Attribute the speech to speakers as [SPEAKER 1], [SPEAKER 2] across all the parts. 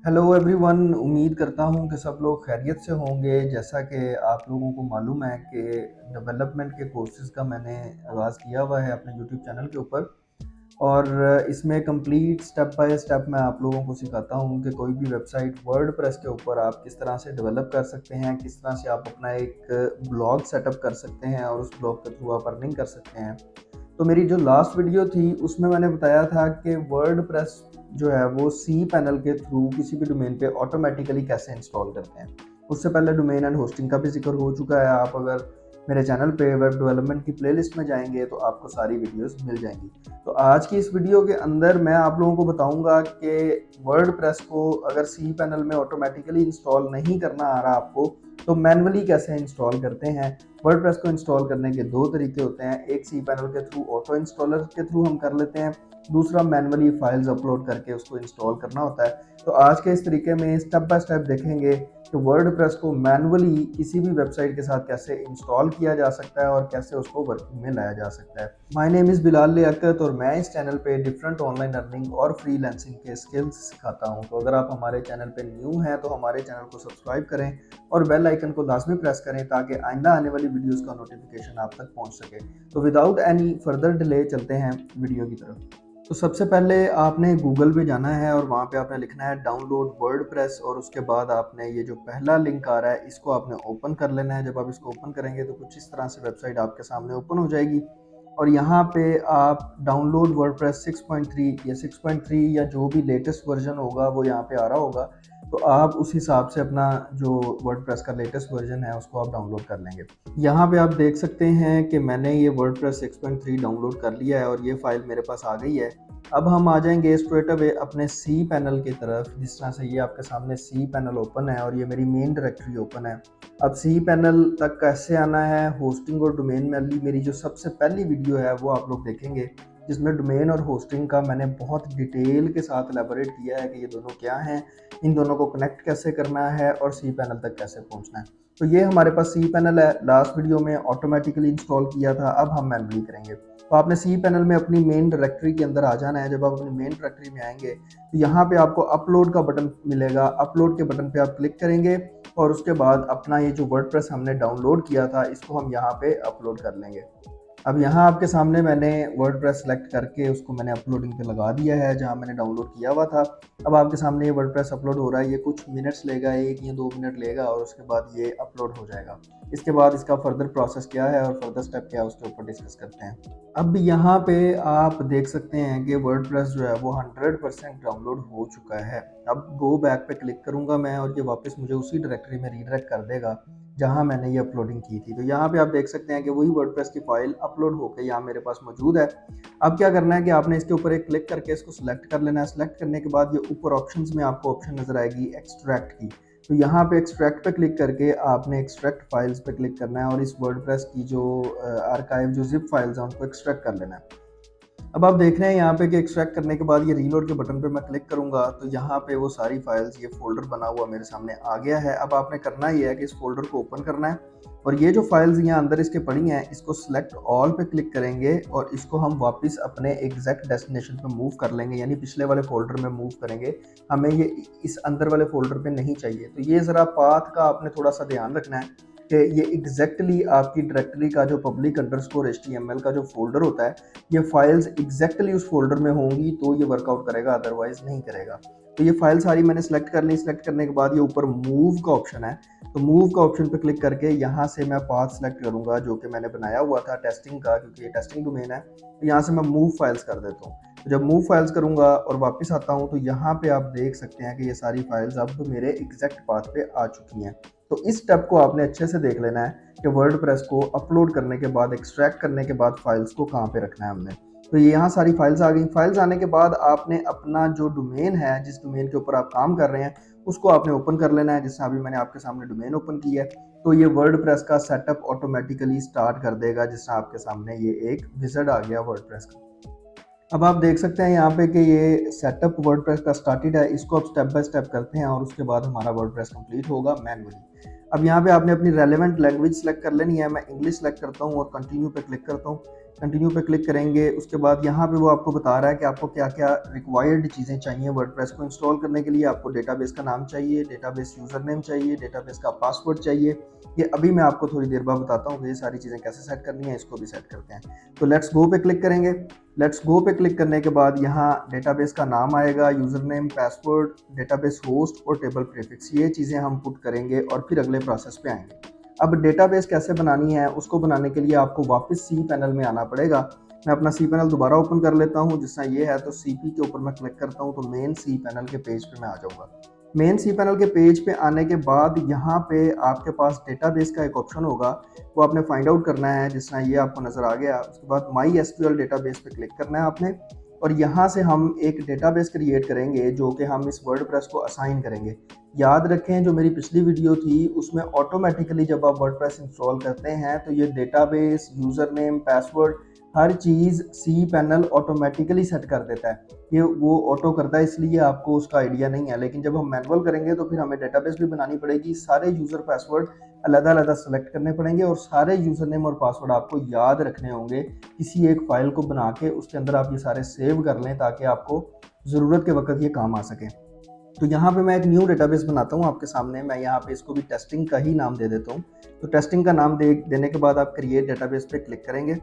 [SPEAKER 1] Hello everyone, उम्मीद करता हूँ कि सब लोग खैरियत से होंगे। जैसा कि आप लोगों को मालूम है कि डेवलपमेंट के कोर्सेज़ का मैंने आगाज़ किया हुआ है अपने यूट्यूब चैनल के ऊपर। और इसमें कंप्लीट स्टेप बाय स्टेप मैं आप लोगों को सिखाता हूँ कि कोई भी वेबसाइट वर्डप्रेस के ऊपर आप किस तरह से डेवलप कर सकते हैं, किस तरह से आप अपना एक ब्लॉग सेटअप कर सकते हैं और उस ब्लॉग के थ्रू आप अर्निंग कर सकते हैं। तो मेरी जो लास्ट वीडियो थी उसमें मैंने बताया था कि वर्डप्रेस जो है वो सी पैनल के थ्रू किसी भी डोमेन पे ऑटोमेटिकली कैसे इंस्टॉल करते हैं। उससे पहले डोमेन एंड होस्टिंग का भी जिक्र हो चुका है। आप अगर मेरे चैनल पे वेब डेवलपमेंट की प्लेलिस्ट में जाएंगे तो आपको सारी वीडियोस मिल जाएंगी। तो आज की इस वीडियो के अंदर मैं आप लोगों को बताऊंगा कि वर्डप्रेस को अगर सी पैनल में ऑटोमेटिकली इंस्टॉल नहीं करना आ रहा आपको तो मैन्युअली कैसे इंस्टॉल करते हैं। वर्डप्रेस को इंस्टॉल करने के दो तरीके होते हैं, एक सी पैनल के थ्रू ऑटो इंस्टॉलर के थ्रू हम कर लेते हैं, दूसरा मैन्युअली फाइल्स अपलोड करके उसको इंस्टॉल करना होता है। तो आज के इस तरीके में स्टेप बाय स्टेप देखेंगे कि वर्डप्रेस को मैन्युअली किसी भी वेबसाइट के साथ कैसे इंस्टॉल किया जा सकता है और कैसे उसको वर्किंग में लाया जा सकता है। My name is Bilal Liaquat और मैं इस चैनल पे डिफरेंट ऑनलाइन अर्निंग और फ्रीलांसिंग के स्किल्स सिखाता हूँ। तो अगर आप हमारे चैनल पे न्यू हैं तो हमारे चैनल को सब्सक्राइब करें और बेल आइकन को लाजमी प्रेस करें ताकि आइंदा आने वाली वीडियोस का नोटिफिकेशन आप तक पहुंच सके। तो विदाउट एनी फर्दर डिले चलते हैं वीडियो की तरफ। तो सबसे पहले आपने गूगल पे जाना है और वहाँ पे आपने लिखना है डाउनलोड वर्डप्रेस और उसके बाद आपने ये जो पहला लिंक आ रहा है इसको आपने ओपन कर लेना है। जब आप इसको ओपन करेंगे तो कुछ इस तरह से वेबसाइट आपके सामने ओपन हो जाएगी और यहाँ पे आप डाउनलोड वर्डप्रेस 6.3 या 6.3 या जो भी लेटेस्ट वर्जन होगा वो यहाँ पे आ रहा होगा। तो आप उस हिसाब से अपना जो वर्डप्रेस का लेटेस्ट वर्जन है उसको आप डाउनलोड कर लेंगे। यहाँ पे आप देख सकते हैं कि मैंने ये वर्डप्रेस 6.3 डाउनलोड कर लिया है और ये फाइल मेरे पास आ गई है। अब हम आ जाएंगे स्ट्रेट अवे अपने सी पैनल की तरफ। जिस तरह से ये आपके सामने सी पैनल ओपन है और ये मेरी मेन डायरेक्टरी ओपन है। अब सी पैनल तक कैसे आना है, होस्टिंग और डोमेन में मेरी जो सबसे पहली वीडियो है वो आप लोग देखेंगे जिसमें डोमेन और होस्टिंग का मैंने बहुत डिटेल के साथ एलेबोरेट किया है कि ये दोनों क्या हैं, इन दोनों को कनेक्ट कैसे करना है और सी पैनल तक कैसे पहुंचना है। तो ये हमारे पास सी पैनल है, लास्ट वीडियो में ऑटोमेटिकली इंस्टॉल किया था, अब हम मैन्युअली करेंगे। तो आपने सी पैनल में अपनी मेन डायरेक्टरी के अंदर आ जाना है। जब आप अपनी मेन डायरेक्टरी में आएंगे तो यहाँ पे आपको अपलोड का बटन मिलेगा। अपलोड के बटन पे आप क्लिक करेंगे और उसके बाद अपना ये जो वर्डप्रेस हमने डाउनलोड किया था इसको हम यहाँ पे अपलोड कर लेंगे। अब यहाँ आपके सामने मैंने वर्डप्रेस सेलेक्ट करके उसको मैंने अपलोडिंग पे लगा दिया है जहाँ मैंने डाउनलोड किया हुआ था। अब आपके सामने ये वर्डप्रेस अपलोड हो रहा है। ये कुछ मिनट्स लेगा, 1 या 2 मिनट लेगा और उसके बाद ये अपलोड हो जाएगा। इसके बाद इसका फर्दर प्रोसेस क्या है और फर्दर स्टेप क्या है उसके ऊपर डिस्कस करते हैं। अब यहाँ पे आप देख सकते हैं कि वर्डप्रेस जो है वो 100% डाउनलोड हो चुका है। अब गो बैक पे क्लिक करूँगा मैं और ये वापस मुझे उसी डायरेक्टरी में रीडायरेक्ट कर देगा जहाँ मैंने ये अपलोडिंग की थी। तो यहाँ पे आप देख सकते हैं कि वही वर्डप्रेस की फाइल अपलोड होकर यहाँ मेरे पास मौजूद है। अब क्या करना है कि आपने इसके ऊपर एक क्लिक करके इसको सिलेक्ट कर लेना है। सिलेक्ट करने के बाद ये ऊपर ऑप्शंस में आपको ऑप्शन नजर आएगी एक्सट्रैक्ट की। तो यहाँ पे एक्सट्रैक्ट पे क्लिक करके आपने एक्सट्रैक्ट फाइल्स पे क्लिक करना है और इस वर्डप्रेस की जो आर्काइव जो जिप फाइल्स हैं उनको एक्सट्रैक्ट कर लेना है। अब आप देख रहे हैं यहाँ पे कि एक्सट्रैक्ट करने के बाद ये रीलोड के बटन पे मैं क्लिक करूंगा तो यहाँ पे वो सारी फाइल्स, ये फोल्डर बना हुआ मेरे सामने आ गया है। अब आपने करना ये है कि इस फोल्डर को ओपन करना है और ये जो फाइल्स यहाँ अंदर इसके पड़ी हैं इसको सिलेक्ट ऑल पे क्लिक करेंगे और इसको हम वापस अपने एग्जैक्ट डेस्टिनेशन पे मूव कर लेंगे, यानी पिछले वाले फोल्डर में मूव करेंगे। हमें ये इस अंदर वाले फोल्डर पे नहीं चाहिए। तो ये ज़रा पाथ का आपने थोड़ा सा ध्यान रखना है कि ये एग्जैक्टली आपकी डायरेक्टरी का जो पब्लिक अंडरस्कोर HTML का जो फोल्डर होता है, ये फाइल्स एग्जैक्टली उस फोल्डर में होंगी तो ये वर्कआउट करेगा, अदरवाइज नहीं करेगा। तो ये फाइल सारी मैंने सेलेक्ट कर ली। सेलेक्ट करने के बाद ये ऊपर मूव का ऑप्शन है, तो मूव का ऑप्शन पे क्लिक करके यहाँ से मैं पाथ सेलेक्ट करूंगा जो कि मैंने बनाया हुआ था टेस्टिंग का, क्योंकि ये टेस्टिंग डोमेन है। तो यहाँ से मैं मूव फाइल्स कर देता हूँ। तो जब मूव फाइल्स करूंगा और वापस आता हूँ तो यहाँ पे आप देख सकते हैं कि ये सारी फाइल्स अब मेरे एग्जैक्ट पाथ पे आ चुकी हैं। तो इस स्टेप को आपने अच्छे से देख लेना है कि वर्डप्रेस को अपलोड करने के बाद, एक्सट्रैक्ट करने के बाद फाइल्स को कहाँ पे रखना है हमने। तो ये यहाँ सारी फाइल्स आ गई। फाइल्स आने के बाद आपने अपना जो डोमेन है, जिस डोमेन के ऊपर आप काम कर रहे हैं, उसको आपने ओपन कर लेना है। जैसे अभी मैंने आपके सामने डोमेन ओपन किया है तो ये वर्डप्रेस का सेटअप ऑटोमेटिकली स्टार्ट कर देगा। जिससे आपके सामने ये एक विज़ार्ड आ गया वर्डप्रेस का। अब आप देख सकते हैं यहाँ पे कि ये सेटअप वर्डप्रेस का स्टार्टेड है। इसको अब स्टेप बाय स्टेप करते हैं और उसके बाद हमारा वर्डप्रेस कंप्लीट होगा मैन्युअली। अब यहाँ पे आपने अपनी रेलेवेंट लैंग्वेज सेलेक्ट कर लेनी है। मैं इंग्लिश सेलेक्ट करता हूँ और कंटिन्यू पे क्लिक करता हूँ। कंटिन्यू पे क्लिक करेंगे, उसके बाद यहाँ पे वो आपको बता रहा है कि आपको क्या क्या रिक्वायर्ड चीज़ें चाहिए वर्डप्रेस को इंस्टॉल करने के लिए। आपको डेटाबेस का नाम चाहिए, डेटाबेस यूज़र नेम चाहिए, डेटाबेस का पासवर्ड चाहिए। ये अभी मैं आपको थोड़ी देर बाद बताता हूँ कि ये सारी चीज़ें कैसे सेट करनी है, इसको भी सेट करते हैं। तो लेट्स गो पे क्लिक करेंगे। लेट्स गो पे क्लिक करने के बाद यहाँ डेटाबेस का नाम आएगा, user name, password, database host और टेबल प्रीफिक्स, ये चीज़ें हम पुट करेंगे और फिर अगले प्रोसेस पे आएंगे। अब डेटाबेस कैसे बनानी है, उसको बनाने के लिए आपको वापस सी पैनल में आना पड़ेगा। मैं अपना सी पैनल दोबारा ओपन कर लेता हूँ। जिस तरह ये है तो सीपी के ऊपर मैं क्लिक करता हूँ तो मेन सी पैनल के पेज पे मैं आ जाऊँगा। मेन सी पैनल के पेज पे आने के बाद यहाँ पे आपके पास डेटाबेस का एक ऑप्शन होगा, वो आपने फाइंड आउट करना है। जिस तरह ये आपको नज़र आ गया, उसके बाद माई एसक्यूएल डेटाबेस पे क्लिक करना है आपने, और यहाँ से हम एक डेटाबेस क्रिएट करेंगे जो कि हम इस वर्डप्रेस को असाइन करेंगे। याद रखें, जो मेरी पिछली वीडियो थी उसमें ऑटोमेटिकली जब आप वर्डप्रेस इंस्टॉल करते हैं तो ये डेटाबेस, यूज़र नेम, पासवर्ड, हर चीज़ सी पैनल ऑटोमेटिकली सेट कर देता है। ये वो ऑटो करता है, इसलिए आपको उसका आइडिया नहीं है। लेकिन जब हम मैनुअल करेंगे तो फिर हमें डेटाबेस भी बनानी पड़ेगी, सारे यूज़र पासवर्ड अलग-अलग सेलेक्ट करने पड़ेंगे और सारे यूज़र नेम और पासवर्ड आपको याद रखने होंगे। किसी एक फ़ाइल को बना के उसके अंदर आप ये सारे सेव कर लें ताकि आपको ज़रूरत के वक़्त ये काम आ सकें। तो यहाँ पे मैं एक न्यू डेटाबेस बनाता हूँ आपके सामने। मैं यहाँ पे इसको भी टेस्टिंग का ही नाम दे देता हूँ। तो टेस्टिंग का नाम देने के बाद आप क्रिएट डेटाबेस पे क्लिक करेंगे।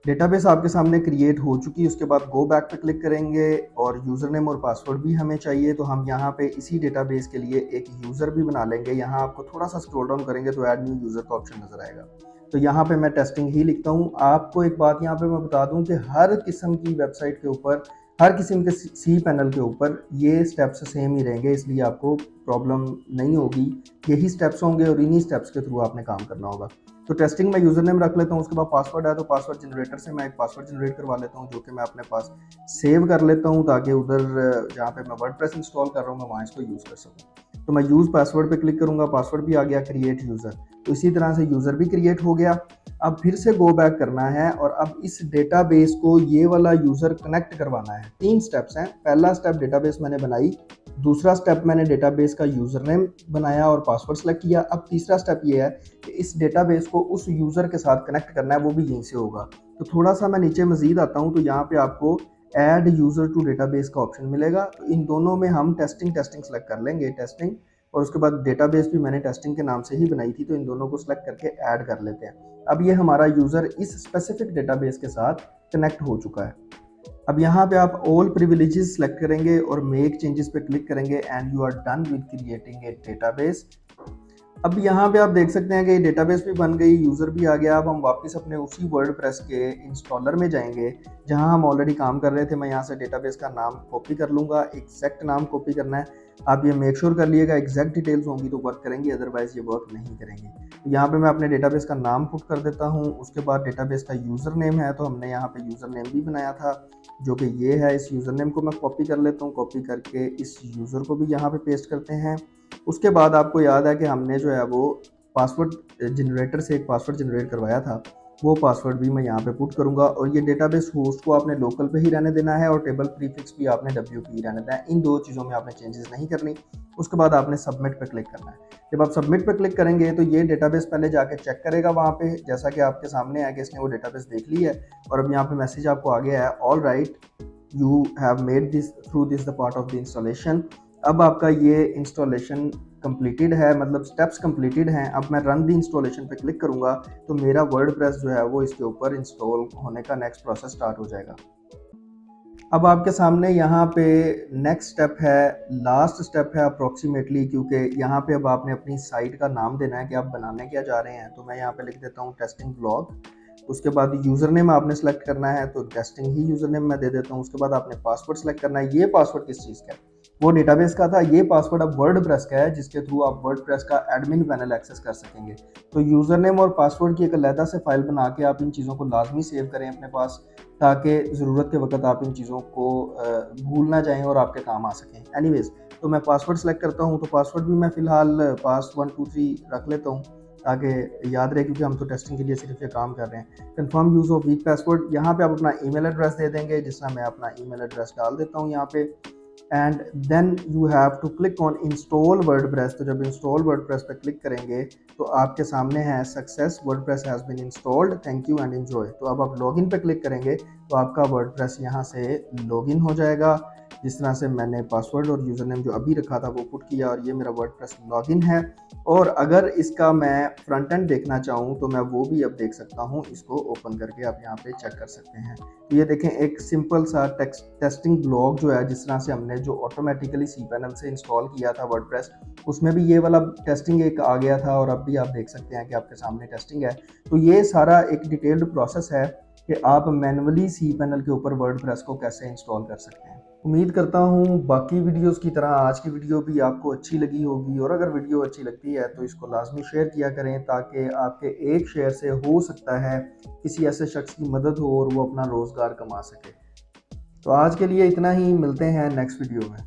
[SPEAKER 1] डेटाबेस आपके सामने क्रिएट हो चुकी है। उसके बाद गो बैक पे क्लिक करेंगे और यूज़र नेम और पासवर्ड भी हमें चाहिए, तो हम यहाँ पे इसी डेटाबेस के लिए एक यूज़र भी बना लेंगे। यहाँ आपको थोड़ा सा स्क्रॉल डाउन करेंगे तो ऐड न्यू यूज़र का ऑप्शन नज़र आएगा। तो यहाँ पे मैं टेस्टिंग ही लिखता हूँ। आपको एक बात यहाँ पे मैं बता दूँ कि हर किस्म की वेबसाइट के ऊपर, हर किस्म के सी पैनल के ऊपर ये स्टेप्स सेम ही रहेंगे, इसलिए आपको प्रॉब्लम नहीं होगी। यही स्टेप्स होंगे और इन्हीं स्टेप्स के थ्रू आपने काम करना होगा। तो टेस्टिंग में यूज़र नेम रख लेता हूँ, उसके बाद पासवर्ड है तो पासवर्ड जनरेटर से मैं एक पासवर्ड जनरेट करवा लेता हूँ जो कि मैं अपने पास सेव कर लेता हूँ ताकि उधर जहाँ पे मैं वर्डप्रेस इंस्टॉल कर रहा हूँ मैं वहाँ इसको यूज़ कर सकूँ। तो मैं यूज़ पासवर्ड पे क्लिक करूँगा, पासवर्ड भी आ गया, क्रिएट यूज़र, तो इसी तरह से यूज़र भी क्रिएट हो गया। अब फिर से गो बैक करना है और अब इस डेटाबेस को ये वाला यूज़र कनेक्ट करवाना है। 3 स्टेप्स हैं। पहला स्टेप डेटाबेस मैंने बनाई, दूसरा स्टेप मैंने डेटाबेस का यूज़र नेम बनाया और पासवर्ड सेलेक्ट किया। अब तीसरा स्टेप ये है कि इस डेटाबेस को उस यूज़र के साथ कनेक्ट करना है, वो भी यहीं से होगा। तो थोड़ा सा मैं नीचे मज़ीद आता हूँ तो यहाँ पे आपको ऐड यूज़र टू डेटाबेस का ऑप्शन मिलेगा। तो इन दोनों में हम टेस्टिंग सेलेक्ट कर लेंगे, टेस्टिंग, और उसके बाद डेटाबेस भी मैंने टेस्टिंग के नाम से ही बनाई थी, तो इन दोनों को सिलेक्ट करके ऐड कर लेते हैं। अब ये हमारा यूज़र इस स्पेसिफिक डेटाबेस के साथ कनेक्ट हो चुका है। अब यहाँ पे आप ऑल प्रिविलेजेस सेलेक्ट करेंगे और मेक चेंजेस पे क्लिक करेंगे and you are done with creating a database. अब यहाँ पे आप देख सकते हैं कि डेटाबेस भी बन गई, यूज़र भी आ गया। अब हम वापस अपने उसी वर्डप्रेस के इंस्टॉलर में जाएंगे जहाँ हम ऑलरेडी काम कर रहे थे। मैं यहाँ से डेटाबेस का नाम कॉपी कर लूँगा, एग्जैक्ट नाम कॉपी करना है। आप ये मेक श्योर कर लिएगा एग्जैक्ट डिटेल्स होंगी तो वर्क करेंगी, अदरवाइज ये वर्क नहीं करेंगी। तो यहाँ पे मैं अपने डेटाबेस का नाम पुट कर देता हूँ। उसके बाद डेटाबेस का यूज़र नेम है तो हमने यहाँ पे यूज़र नेम भी बनाया था जो कि ये है। इस यूज़र नेम को मैं कॉपी कर लेता हूँ, कॉपी करके इस यूज़र को भी यहाँ पे पेस्ट करते हैं। उसके बाद आपको याद है कि हमने जो है वो पासवर्ड जनरेटर से एक पासवर्ड जनरेट करवाया था, वो पासवर्ड भी मैं यहाँ पे पुट करूँगा। और ये डेटाबेस होस्ट को आपने लोकल पे ही रहने देना है और टेबल प्रीफिक्स भी आपने WP ही रहने देना है। इन 2 चीज़ों में आपने चेंजेस नहीं करनी। उसके बाद आपने सबमिट पे क्लिक करना है। जब आप सबमिट पे क्लिक करेंगे तो ये डेटाबेस पहले जाके चेक करेगा वहाँ पे, जैसा कि आपके सामने है कि इसने वो डेटाबेस देख ली है और अब यहाँ पे मैसेज आपको आ गया है, all right you have made this through this the part of the installation. अब आपका ये इंस्टॉलेशन कंप्लीटेड है, मतलब स्टेप्स कंप्लीटेड हैं। अब मैं रन द इंस्टॉलेशन पे क्लिक करूँगा तो मेरा वर्डप्रेस जो है वो इसके ऊपर इंस्टॉल होने का नेक्स्ट प्रोसेस स्टार्ट हो जाएगा। अब आपके सामने यहाँ पे नेक्स्ट स्टेप है, लास्ट स्टेप है अप्रोक्सीमेटली, क्योंकि यहाँ पे अब आपने अपनी साइट का नाम देना है कि आप बनाने क्या जा रहे हैं। तो मैं यहाँ पे लिख देता हूँ टेस्टिंग ब्लॉग। उसके बाद यूज़र नेम आपने सेलेक्ट करना है तो टेस्टिंग ही यूज़र नेम मैं दे देता हूँ। उसके बाद आपने पासवर्ड सेलेक्ट करना है। ये पासवर्ड किस चीज़ का है? वो डेटाबेस का था। ये पासवर्ड अब वर्डप्रेस का है जिसके थ्रू आप वर्डप्रेस का एडमिन पैनल एक्सेस कर सकेंगे। तो यूज़र नेम और पासवर्ड की एक अलग से फाइल बना के आप इन चीज़ों को लाजमी सेव करें अपने पास, ताकि ज़रूरत के वक्त आप इन चीज़ों को भूल ना जाएं और आपके काम आ सकें। एनीवेज, तो मैं पासवर्ड सेलेक्ट करता हूँ। तो पासवर्ड भी मैं फ़िलहाल पास 1 2 3 रख लेता हूँ ताकि याद रहे, क्योंकि हम तो टेस्टिंग के लिए सिर्फ ये काम कर रहे हैं। Confirm use of week password, यहाँ पे आप अपना ईमेल एड्रेस दे देंगे, जिस तरह मैं अपना ईमेल एड्रेस डाल देता हूँ यहाँ पे। And then you have to click on install WordPress. तो जब इंस्टॉल वर्डप्रेस पर क्लिक करेंगे तो आपके सामने है success WordPress has been installed, thank you and enjoy. तो अब आप लॉगिन पे क्लिक करेंगे तो आपका वर्डप्रेस यहाँ से लॉगिन हो जाएगा। जिस तरह से मैंने पासवर्ड और यूज़र नेम जो अभी रखा था वो पुट किया और ये मेरा वर्डप्रेस लॉगिन है। और अगर इसका मैं फ्रंट एंड देखना चाहूँ तो मैं वो भी अब देख सकता हूँ, इसको ओपन करके आप यहाँ पे चेक कर सकते हैं। तो ये देखें एक सिंपल सा टेस्टिंग ब्लॉग जो है, जिस तरह से हमने जो ऑटोमेटिकली cPanel से इंस्टॉल किया था वर्डप्रेस, उसमें भी ये वाला टेस्टिंग एक आ गया था और अब भी आप देख सकते हैं कि आपके सामने टेस्टिंग है। तो ये सारा एक डिटेल्ड प्रोसेस है कि आप मैनुअली cPanel के ऊपर वर्डप्रेस को कैसे इंस्टॉल कर सकते हैं। उम्मीद करता हूँ बाकी वीडियोस की तरह आज की वीडियो भी आपको अच्छी लगी होगी, और अगर वीडियो अच्छी लगती है तो इसको लाजमी शेयर किया करें, ताकि आपके एक शेयर से हो सकता है किसी ऐसे शख्स की मदद हो और वो अपना रोज़गार कमा सके। तो आज के लिए इतना ही, मिलते हैं नेक्स्ट वीडियो में।